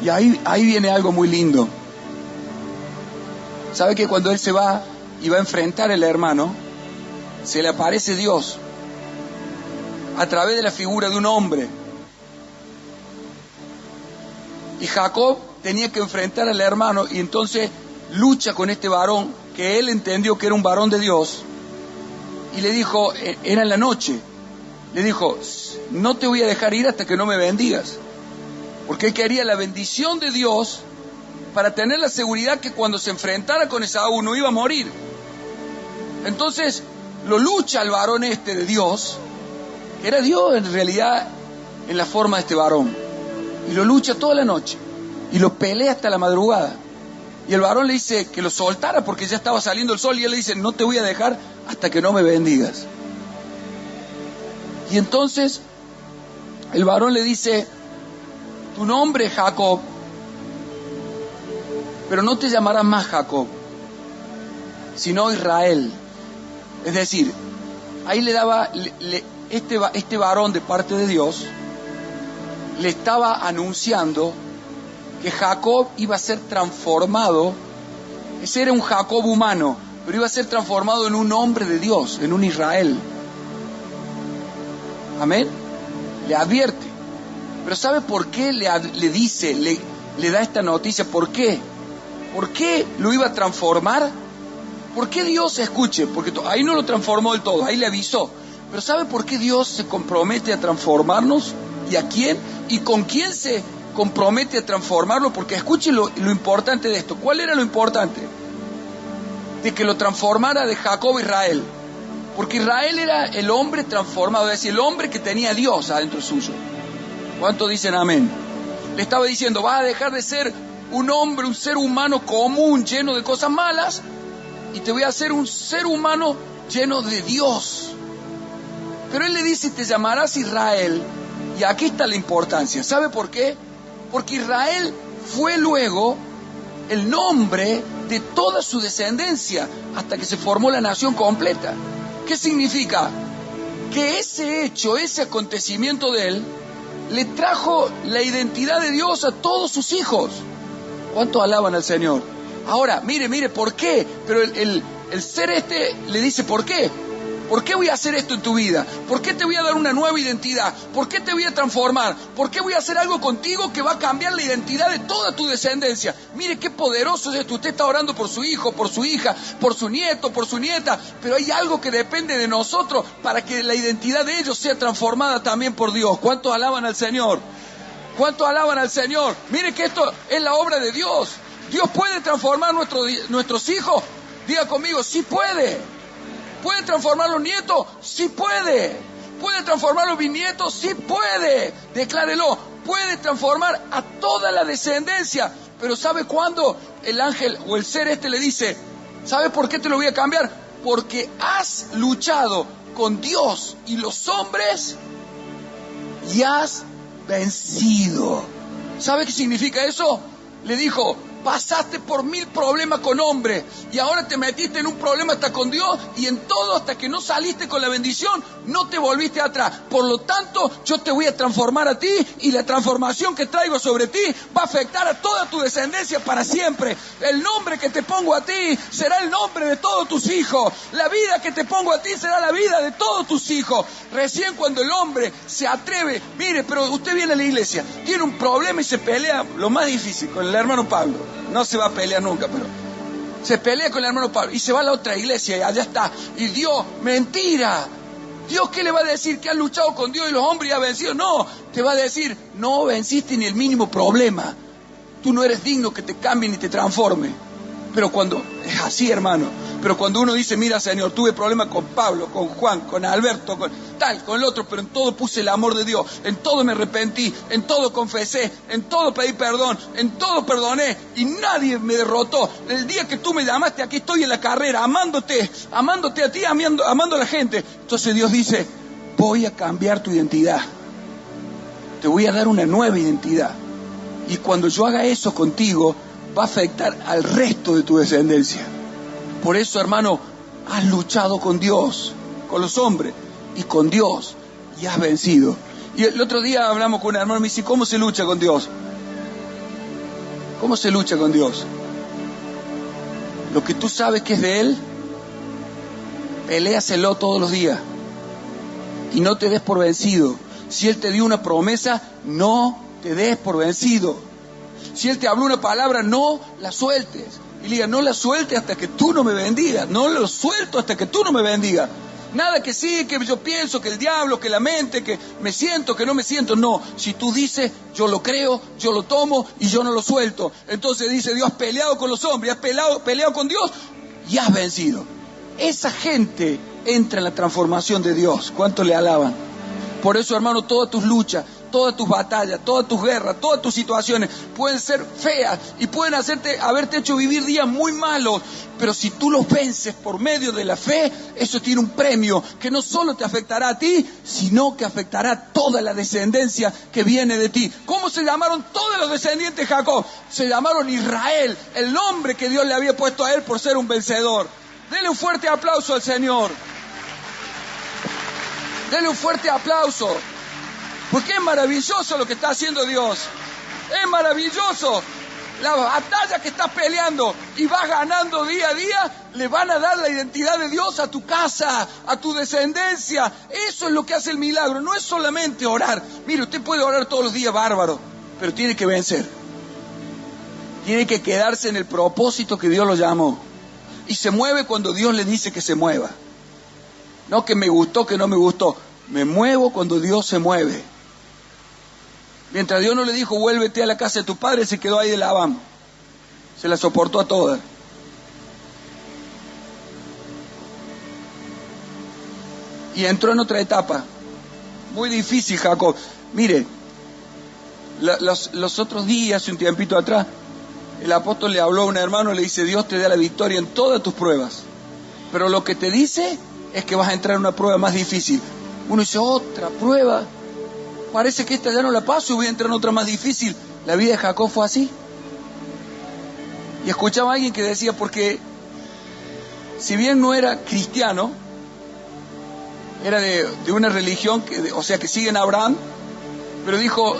Y ahí viene algo muy lindo. ¿Sabe que cuando él se va y va a enfrentar al hermano, se le aparece Dios a través de la figura de un hombre? Y Jacob tenía que enfrentar al hermano, y entonces lucha con este varón, que él entendió que era un varón de Dios, y le dijo, era en la noche, le dijo: no te voy a dejar ir hasta que no me bendigas. Porque él quería la bendición de Dios para tener la seguridad que cuando se enfrentara con Esaú no iba a morir. Entonces lo lucha el varón este de Dios, que era Dios en realidad en la forma de este varón, y lo lucha toda la noche y lo pelea hasta la madrugada. Y el varón le dice que lo soltara porque ya estaba saliendo el sol, y él le dice: no te voy a dejar hasta que no me bendigas. Y entonces el varón le dice: tu nombre es Jacob, pero no te llamarás más Jacob, sino Israel. Es decir, ahí le daba, este varón de parte de Dios le estaba anunciando que Jacob iba a ser transformado. Ese era un Jacob humano, pero iba a ser transformado en un hombre de Dios, en un Israel. Amén. Le advierte. Pero ¿sabe por qué le dice, le da esta noticia? ¿Por qué? ¿Por qué lo iba a transformar? ¿Por qué Dios, escuche? Porque ahí no lo transformó del todo, ahí le avisó. Pero ¿sabe por qué Dios se compromete a transformarnos? ¿Y a quién? ¿Y con quién se compromete a transformarlo? Porque escuche lo importante de esto. ¿Cuál era lo importante? De que lo transformara de Jacob a Israel. Porque Israel era el hombre transformado, es decir, el hombre que tenía a Dios adentro suyo. ¿Cuántos dicen amén? Le estaba diciendo: vas a dejar de ser un hombre, un ser humano común, lleno de cosas malas, y te voy a hacer un ser humano lleno de Dios. Pero él le dice: te llamarás Israel. Y aquí está la importancia. ¿Sabe por qué? Porque Israel fue luego el nombre de toda su descendencia hasta que se formó la nación completa. ¿Qué significa? Que ese hecho, ese acontecimiento de él, le trajo la identidad de Dios a todos sus hijos. ¿Cuánto alaban al Señor? Ahora, mire, ¿por qué? Pero el ser este le dice: ¿por qué? ¿Por qué voy a hacer esto en tu vida? ¿Por qué te voy a dar una nueva identidad? ¿Por qué te voy a transformar? ¿Por qué voy a hacer algo contigo que va a cambiar la identidad de toda tu descendencia? Mire qué poderoso es esto. Usted está orando por su hijo, por su hija, por su nieto, por su nieta, pero hay algo que depende de nosotros para que la identidad de ellos sea transformada también por Dios. ¿Cuántos alaban al Señor? ¿Cuántos alaban al Señor? Mire que esto es la obra de Dios. Dios puede transformar nuestros hijos. Diga conmigo: sí puede. ¿Puede transformar los nietos? Sí puede. ¿Puede transformar los bisnietos? Sí puede. Declárelo. Puede transformar a toda la descendencia. Pero ¿sabe cuándo el ángel o el ser este le dice: ¿sabe por qué te lo voy a cambiar? Porque has luchado con Dios y los hombres y has vencido. ¿Sabe qué significa eso? Le dijo: pasaste por 1000 problemas con hombres y ahora te metiste en un problema hasta con Dios, y en todo, hasta que no saliste con la bendición, no te volviste atrás. Por lo tanto, yo te voy a transformar a ti, y la transformación que traigo sobre ti va a afectar a toda tu descendencia para siempre. El nombre que te pongo a ti será el nombre de todos tus hijos. La vida que te pongo a ti será la vida de todos tus hijos. Recién cuando el hombre se atreve, mire, pero usted viene a la iglesia, tiene un problema y se pelea, lo más difícil, con el hermano Pablo. No se va a pelear nunca, pero se pelea con el hermano Pablo y se va a la otra iglesia y allá está. Y Dios, mentira. Dios, ¿qué le va a decir? Que has luchado con Dios y los hombres y has vencido. No, te va a decir: no venciste ni el mínimo problema. Tú no eres digno que te cambie ni te transforme. Pero cuando, es así, hermano, pero cuando uno dice: mira, Señor, tuve problemas con Pablo, con Juan, con Alberto, tal, con el otro, pero en todo puse el amor de Dios, en todo me arrepentí, en todo confesé, en todo pedí perdón, en todo perdoné y nadie me derrotó. El día que tú me llamaste, aquí estoy en la carrera, amándote a ti, amando a la gente. Entonces Dios dice, voy a cambiar tu identidad, te voy a dar una nueva identidad. Y cuando yo haga eso contigo, va a afectar al resto de tu descendencia. Por eso, hermano, has luchado con Dios, con los hombres y con Dios, y has vencido. Y el otro día hablamos con un hermano y me dice, ¿cómo se lucha con Dios? ¿Cómo se lucha con Dios? Lo que tú sabes que es de Él, peléaselo todos los días. Y no te des por vencido. Si Él te dio una promesa, no te des por vencido. Si Él te habló una palabra, no la sueltes. Y le diga, no la sueltes hasta que tú no me bendigas. No lo suelto hasta que tú no me bendigas. Nada que sí, que yo pienso, que el diablo, que la mente, que me siento, que no me siento. No, si tú dices, yo lo creo, yo lo tomo y yo no lo suelto. Entonces dice, Dios, has peleado con los hombres, has peleado con Dios y has vencido. Esa gente entra en la transformación de Dios. ¿Cuánto le alaban? Por eso, hermano, todas tus luchas, todas tus batallas, todas tus guerras, todas tus situaciones pueden ser feas y pueden haberte hecho vivir días muy malos, pero si tú los vences por medio de la fe, eso tiene un premio que no solo te afectará a ti, sino que afectará a toda la descendencia que viene de ti. ¿Cómo se llamaron todos los descendientes de Jacob? Se llamaron Israel, el nombre que Dios le había puesto a él por ser un vencedor. Dele un fuerte aplauso al Señor. Dele un fuerte aplauso. Porque es maravilloso lo que está haciendo Dios. Es maravilloso. La batalla que estás peleando y vas ganando día a día, le van a dar la identidad de Dios a tu casa, a tu descendencia. Eso es lo que hace el milagro. No es solamente orar. Mire, usted puede orar todos los días, bárbaro, pero tiene que vencer. Tiene que quedarse en el propósito que Dios lo llamó. Y se mueve cuando Dios le dice que se mueva. No que me gustó, que no me gustó. Me muevo cuando Dios se mueve. Mientras Dios no le dijo, vuélvete a la casa de tu padre, se quedó ahí de Labán. Se la soportó a todas. Y entró en otra etapa. Muy difícil, Jacob. Mire, los otros días, un tiempito atrás, el apóstol le habló a un hermano y le dice, Dios te da la victoria en todas tus pruebas. Pero lo que te dice es que vas a entrar en una prueba más difícil. Uno dice, otra prueba. Parece que esta ya no la paso y voy a entrar en otra más difícil. La vida de Jacob fue así. Y escuchaba a alguien que decía, porque si bien no era cristiano, era de una religión, o sea, que siguen a Abraham, pero dijo,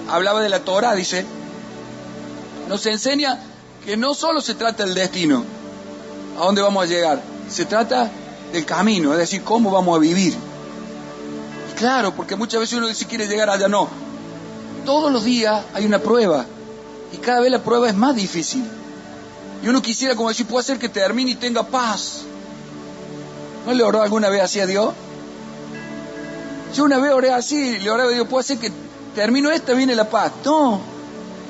hablaba de la Torah, dice, nos enseña que no solo se trata del destino, a dónde vamos a llegar, se trata del camino, es decir, cómo vamos a vivir. Y claro, porque muchas veces uno dice quiere llegar allá, no. Todos los días hay una prueba, y cada vez la prueba es más difícil. Y uno quisiera, como decir, puede ser que termine y tenga paz. ¿No le oró alguna vez así a Dios? Yo una vez oré así, le oré a Dios, puede ser que termino esta, viene la paz. No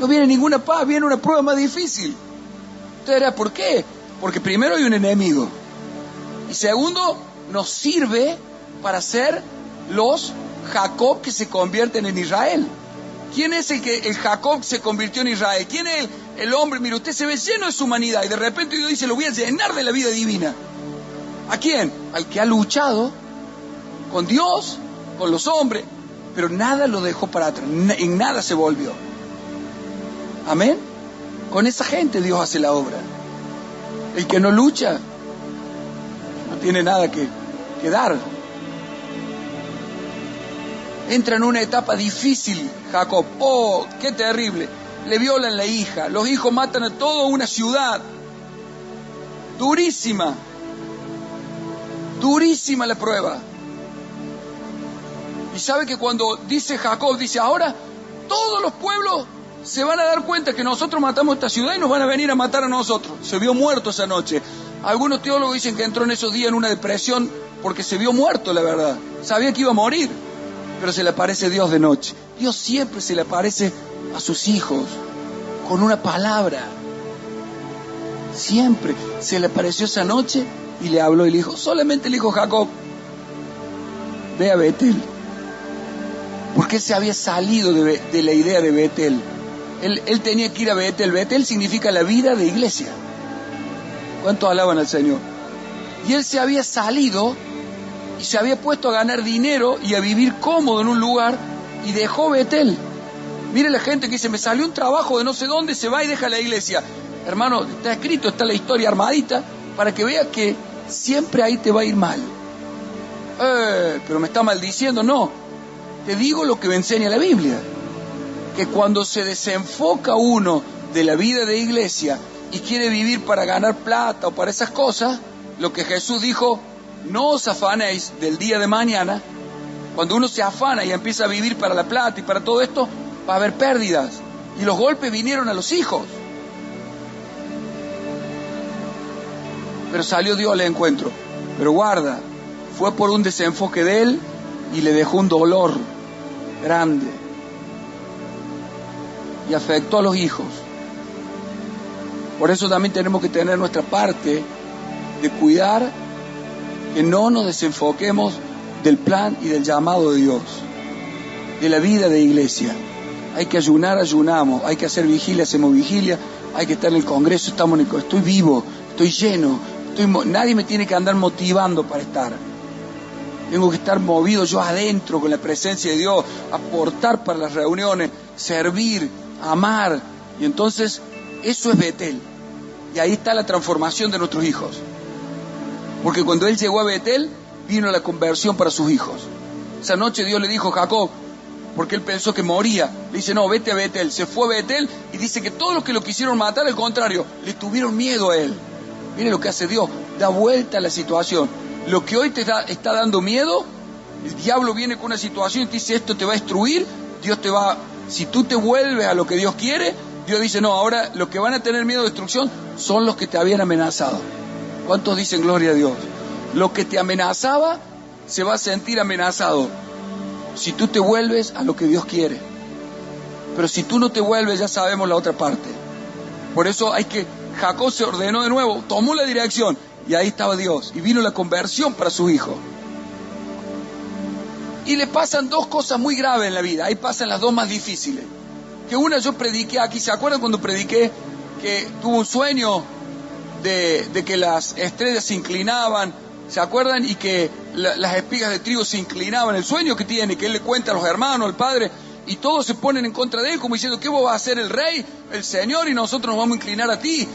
viene ninguna paz, viene una prueba más difícil. Entonces era, ¿por qué? Porque primero hay un enemigo. Y segundo, nos sirve para ser los Jacob que se convierten en Israel. ¿Quién es el Jacob se convirtió en Israel? ¿Quién es el hombre? Mire, usted se ve lleno de su humanidad y de repente Dios dice, lo voy a llenar de la vida divina. ¿A quién? Al que ha luchado con Dios, con los hombres, pero nada lo dejó para atrás, en nada se volvió. Amén. Con esa gente Dios hace la obra. El que no lucha no tiene nada que dar. Entra en una etapa difícil Jacob. Oh, qué terrible. Le violan la hija, los hijos matan a toda una ciudad. Durísima la prueba. Y sabe que cuando dice Jacob, dice, ahora todos los pueblos se van a dar cuenta que nosotros matamos esta ciudad y nos van a venir a matar a nosotros. Se vio muerto esa noche. Algunos teólogos dicen que entró en esos días en una depresión porque se vio muerto, la verdad. Sabía que iba a morir, pero se le aparece Dios de noche. Dios siempre se le aparece a sus hijos con una palabra. Siempre se le apareció esa noche y le habló y le dijo, solamente le dijo Jacob, ve a Betel. Porque él se había salido de la idea de Betel. Él tenía que ir a Betel. Betel significa la vida de iglesia. ¿Cuántos alaban al Señor? Y él se había salido y se había puesto a ganar dinero y a vivir cómodo en un lugar y dejó Betel. Mire la gente que dice, me salió un trabajo de no sé dónde, se va y deja la iglesia. Hermano, está escrito, está la historia armadita para que veas que siempre ahí te va a ir mal. Pero me está maldiciendo. No, te digo lo que me enseña la Biblia, que cuando se desenfoca uno de la vida de iglesia y quiere vivir para ganar plata o para esas cosas, lo que Jesús dijo, no os afanéis del día de mañana. Cuando uno se afana y empieza a vivir para la plata y para todo esto, va a haber pérdidas. Y los golpes vinieron a los hijos. Pero salió Dios al encuentro. Pero guarda, fue por un desenfoque de él y le dejó un dolor grande. Y afectó a los hijos. Por eso también tenemos que tener nuestra parte de cuidar que no nos desenfoquemos del plan y del llamado de Dios, de la vida de iglesia. Hay que ayunar, ayunamos, hay que hacer vigilia, hacemos vigilia, hay que estar en el congreso, estoy vivo, estoy lleno, nadie me tiene que andar motivando para estar. Tengo que estar movido yo adentro con la presencia de Dios, aportar para las reuniones, servir, amar. Y entonces eso es Betel. Y ahí está la transformación de nuestros hijos. Porque cuando él llegó a Betel, vino la conversión para sus hijos. Esa noche Dios le dijo a Jacob, porque él pensó que moría, le dice, no, vete a Betel. Se fue a Betel y dice que todos los que lo quisieron matar, al contrario, le tuvieron miedo a él. Mire lo que hace Dios, da vuelta a la situación. Lo que hoy te está dando miedo, el diablo viene con una situación y te dice, esto te va a destruir, si tú te vuelves a lo que Dios quiere, Dios dice, no, ahora los que van a tener miedo de destrucción son los que te habían amenazado. ¿Cuántos dicen gloria a Dios? Lo que te amenazaba se va a sentir amenazado si tú te vuelves a lo que Dios quiere. Pero si tú no te vuelves, ya sabemos la otra parte. Por eso Jacob se ordenó de nuevo, tomó la dirección y ahí estaba Dios. Y vino la conversión para su hijo. Y le pasan dos cosas muy graves en la vida. Ahí pasan las dos más difíciles. Que una yo prediqué aquí, ¿se acuerdan cuando prediqué que tuvo un sueño de que las estrellas se inclinaban? ¿Se acuerdan? Y que las espigas de trigo se inclinaban. El sueño que tiene, que él le cuenta a los hermanos, al padre, y todos se ponen en contra de él, como diciendo, ¿qué vos vas a hacer el rey, el Señor, y nosotros nos vamos a inclinar a ti?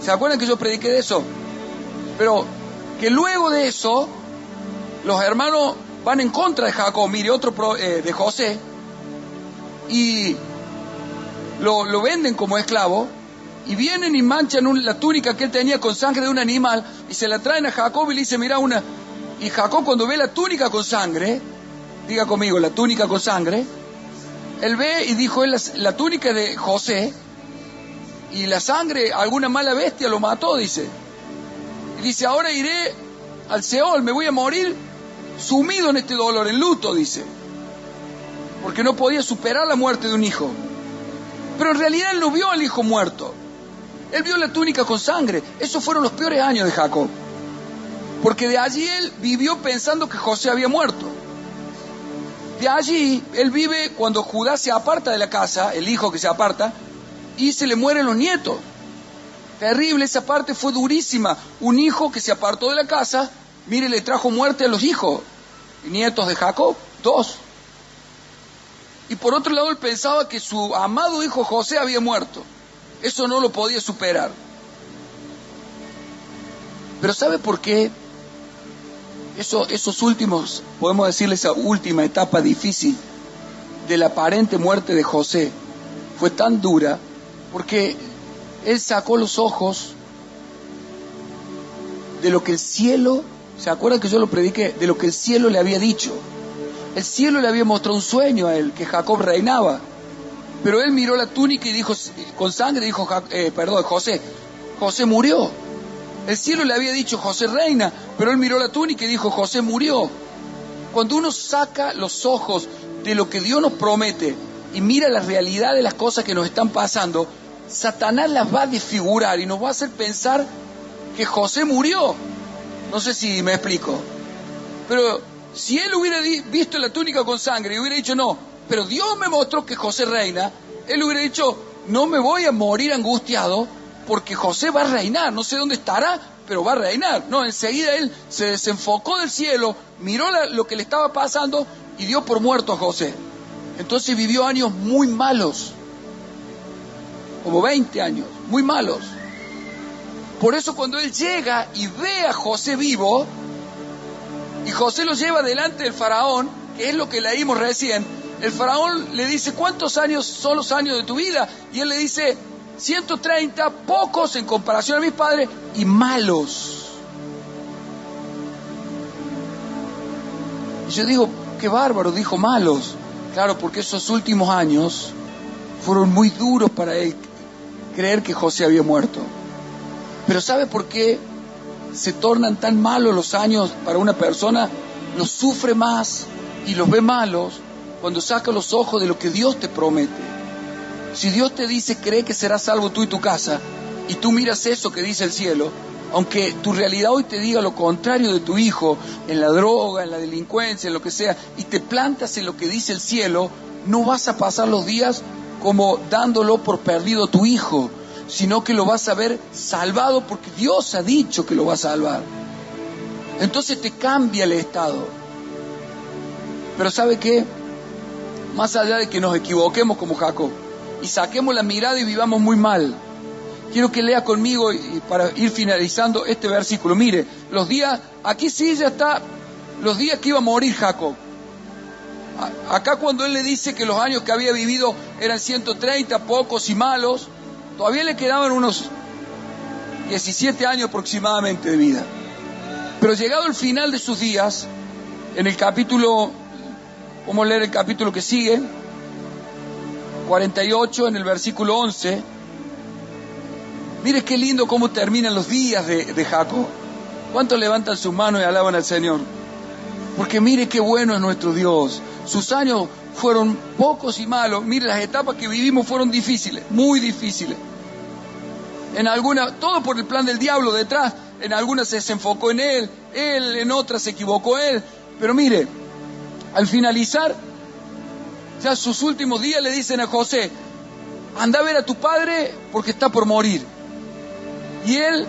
¿Se acuerdan que yo prediqué de eso? Pero que luego de eso, los hermanos van en contra de Jacob, mire, otro de José, y lo venden como esclavo, y vienen y manchan la túnica que él tenía con sangre de un animal, y se la traen a Jacob y le dice, mira y Jacob cuando ve la túnica con sangre, diga conmigo, la túnica con sangre, él ve y dijo, la túnica de José, y la sangre, alguna mala bestia lo mató, dice. Y dice, ahora iré al Seol, me voy a morir sumido en este dolor, en luto, dice. Porque no podía superar la muerte de un hijo. Pero en realidad él no vio al hijo muerto. Él vio la túnica con sangre. Esos fueron los peores años de Jacob. Porque de allí él vivió pensando que José había muerto. De allí él vive cuando Judá se aparta de la casa, el hijo que se aparta, y se le mueren los nietos. Terrible, esa parte fue durísima. Un hijo que se apartó de la casa, mire, le trajo muerte a los hijos, nietos de Jacob, 2. Y por otro lado él pensaba que su amado hijo José había muerto. Eso no lo podía superar. Pero ¿sabe por qué? Esos últimos, podemos decirle, esa última etapa difícil de la aparente muerte de José fue tan dura porque él sacó los ojos de lo que el cielo, ¿se acuerdan que yo lo prediqué? De lo que el cielo le había dicho. El cielo le había mostrado un sueño a él, que Jacob reinaba. Pero él miró la túnica y dijo, con sangre, dijo, José murió. El cielo le había dicho, José reina, pero él miró la túnica y dijo, José murió. Cuando uno saca los ojos de lo que Dios nos promete y mira la realidad de las cosas que nos están pasando, Satanás las va a desfigurar y nos va a hacer pensar que José murió. No sé si me explico. Pero si él hubiera visto la túnica con sangre y hubiera dicho no, pero Dios me mostró que José reina, él hubiera dicho, no me voy a morir angustiado porque José va a reinar, no sé dónde estará, pero va a reinar. No, enseguida él se desenfocó del cielo, miró lo que le estaba pasando y dio por muerto a José. Entonces vivió años muy malos, como 20 años, muy malos. Por eso cuando él llega y ve a José vivo, y José lo lleva delante del faraón, que es lo que leímos recién, el faraón le dice, ¿cuántos años son los años de tu vida? Y él le dice, 130, pocos en comparación a mis padres, y malos. Y yo digo, qué bárbaro, dijo malos. Claro, porque esos últimos años fueron muy duros para él creer que José había muerto. Pero ¿sabe por qué se tornan tan malos los años para una persona? Los sufre más y los ve malos cuando saca los ojos de lo que Dios te promete. Si Dios te dice, cree que serás salvo tú y tu casa, y tú miras eso que dice el cielo, aunque tu realidad hoy te diga lo contrario de tu hijo, en la droga, en la delincuencia, en lo que sea, y te plantas en lo que dice el cielo, no vas a pasar los días como dándolo por perdido a tu hijo, sino que lo vas a ver salvado porque Dios ha dicho que lo va a salvar. Entonces te cambia el estado. Pero ¿sabe qué? Más allá de que nos equivoquemos como Jacob y saquemos la mirada y vivamos muy mal, quiero que lea conmigo y para ir finalizando este versículo. Mire, los días, aquí sí ya está, los días que iba a morir Jacob. Acá cuando él le dice que los años que había vivido eran 130, pocos y malos, todavía le quedaban unos 17 años aproximadamente de vida. Pero llegado el final de sus días, en el capítulo, vamos a leer el capítulo que sigue, 48, en el versículo 11, mire qué lindo cómo terminan los días de Jacob. ¿Cuántos levantan sus manos y alaban al Señor? Porque mire qué bueno es nuestro Dios. Sus años fueron pocos y malos. Mire, las etapas que vivimos fueron difíciles, muy difíciles. En algunas, todo por el plan del diablo detrás. En algunas se desenfocó en él en otras se equivocó él. Pero mire, al finalizar, ya sus últimos días le dicen a José, anda a ver a tu padre porque está por morir. Y él,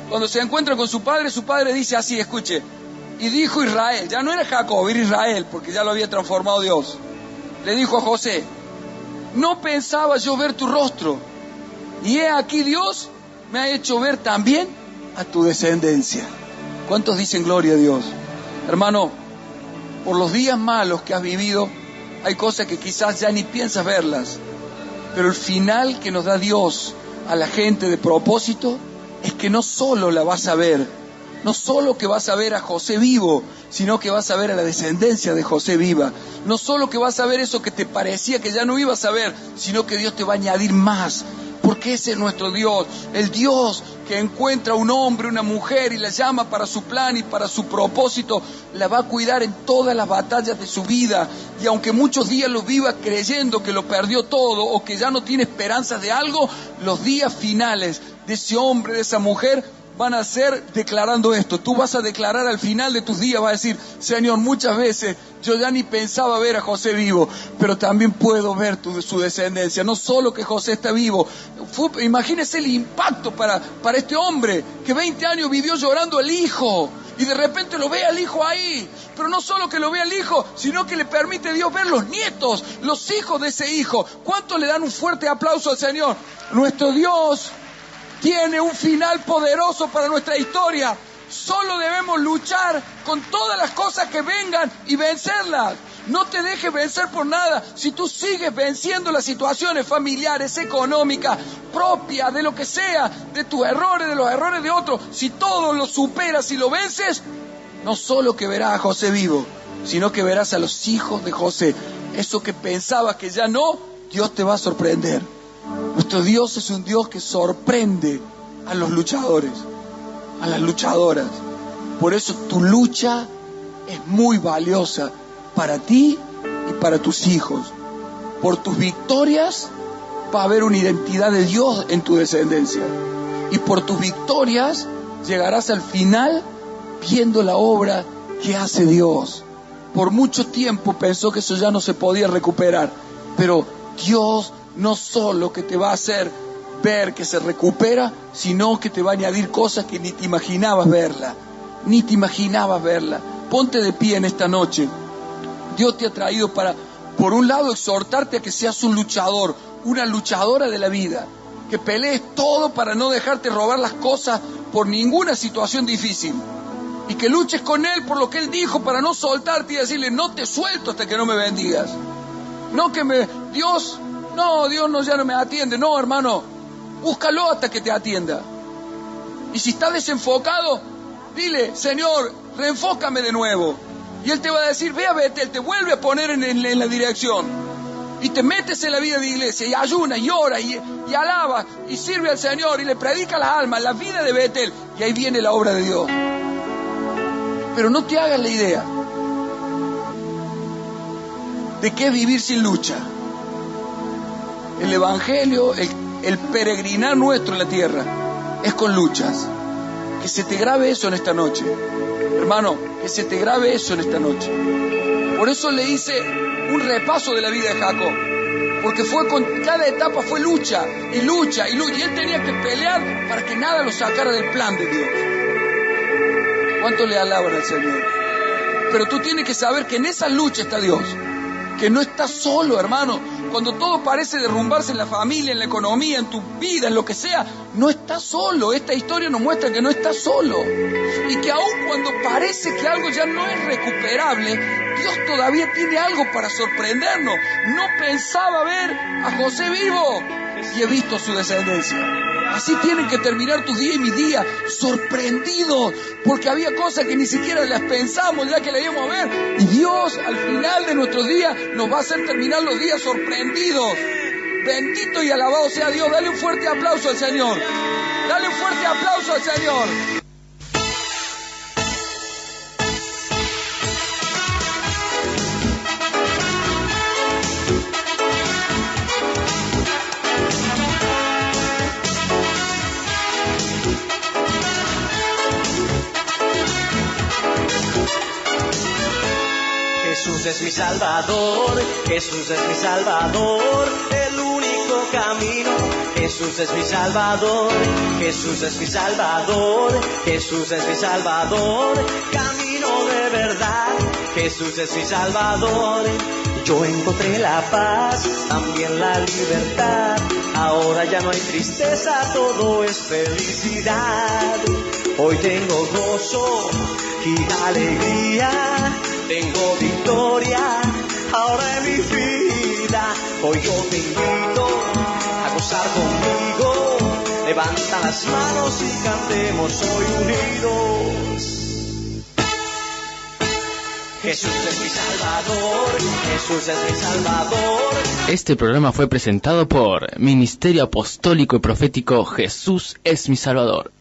cuando se encuentra con su padre dice así, escuche, y dijo Israel, ya no era Jacob, era Israel, porque ya lo había transformado Dios. Le dijo a José, no pensaba yo ver tu rostro, y he aquí Dios me ha hecho ver también a tu descendencia. ¿Cuántos dicen gloria a Dios? Hermano, por los días malos que has vivido, hay cosas que quizás ya ni piensas verlas, pero el final que nos da Dios a la gente de propósito es que no solo la vas a ver, no solo que vas a ver a José vivo, sino que vas a ver a la descendencia de José viva. No solo que vas a ver eso que te parecía que ya no ibas a ver, sino que Dios te va a añadir más. Porque ese es nuestro Dios, el Dios que encuentra un hombre, una mujer y la llama para su plan y para su propósito, la va a cuidar en todas las batallas de su vida. Y aunque muchos días lo viva creyendo que lo perdió todo o que ya no tiene esperanzas de algo, los días finales de ese hombre, de esa mujer, van a ser declarando esto. Tú vas a declarar al final de tus días, vas a decir, Señor, muchas veces yo ya ni pensaba ver a José vivo, pero también puedo ver su descendencia. No solo que José está vivo. Imagínese el impacto para este hombre que 20 años vivió llorando al hijo y de repente lo ve al hijo ahí. Pero no solo que lo ve al hijo, sino que le permite Dios ver los nietos, los hijos de ese hijo. ¿Cuántos le dan un fuerte aplauso al Señor? Nuestro Dios tiene un final poderoso para nuestra historia. Solo debemos luchar con todas las cosas que vengan y vencerlas. No te dejes vencer por nada. Si tú sigues venciendo las situaciones familiares, económicas, propias, de lo que sea, de tus errores, de los errores de otros, si todo lo superas y lo vences, no solo que verás a José vivo, sino que verás a los hijos de José. Eso que pensabas que ya no, Dios te va a sorprender. Nuestro Dios es un Dios que sorprende a los luchadores, a las luchadoras. Por eso tu lucha es muy valiosa para ti y para tus hijos. Por tus victorias va a haber una identidad de Dios en tu descendencia. Y por tus victorias llegarás al final viendo la obra que hace Dios. Por mucho tiempo pensó que eso ya no se podía recuperar, pero Dios no solo que te va a hacer ver que se recupera, sino que te va a añadir cosas que ni te imaginabas verla, ni te imaginabas verla. Ponte de pie en esta noche. Dios te ha traído para, por un lado, exhortarte a que seas un luchador, una luchadora de la vida, que pelees todo para no dejarte robar las cosas por ninguna situación difícil, y que luches con Él por lo que Él dijo, para no soltarte y decirle: no te suelto hasta que no me bendigas. No que Dios ya no me atiende. No, hermano, búscalo hasta que te atienda. Y si estás desenfocado, dile: Señor, reenfócame de nuevo. Y Él te va a decir: ve a Betel, te vuelve a poner en la dirección. Y te metes en la vida de iglesia, y ayunas, y oras, y alabas, y sirve al Señor, y le predica a las almas, la vida de Betel. Y ahí viene la obra de Dios. Pero no te hagas la idea de qué es vivir sin lucha. El Evangelio, el peregrinar nuestro en la tierra, es con luchas. Que se te grabe eso en esta noche. Hermano, que se te grabe eso en esta noche. Por eso le hice un repaso de la vida de Jacob. Porque cada etapa fue lucha, y lucha, y lucha. Y él tenía que pelear para que nada lo sacara del plan de Dios. ¿Cuánto le alaban al Señor? Pero tú tienes que saber que en esa lucha está Dios. Que no estás solo, hermano. Cuando todo parece derrumbarse en la familia, en la economía, en tu vida, en lo que sea, no estás solo. Esta historia nos muestra que no estás solo. Y que aun cuando parece que algo ya no es recuperable, Dios todavía tiene algo para sorprendernos. No pensaba ver a José vivo, y he visto su descendencia. Así tienen que terminar tus días y mis días, sorprendidos, porque había cosas que ni siquiera las pensamos ya que las íbamos a ver. Y Dios al final de nuestros días nos va a hacer terminar los días sorprendidos. Bendito y alabado sea Dios. Dale un fuerte aplauso al Señor. Dale un fuerte aplauso al Señor.
Jesús es mi Salvador, Jesús es mi Salvador, el único camino. Jesús es mi Salvador, Jesús es mi Salvador, Jesús es mi Salvador, camino de verdad. Jesús es mi Salvador. Yo encontré la paz, también la libertad. Ahora ya no hay tristeza, todo es felicidad. Hoy tengo gozo y alegría. Tengo victoria ahora en mi vida. Hoy yo te invito a gozar conmigo. Levanta las manos y cantemos hoy unidos. Jesús es mi Salvador, Jesús es mi Salvador.
Este programa fue presentado por Ministerio Apostólico y Profético Jesús es mi Salvador.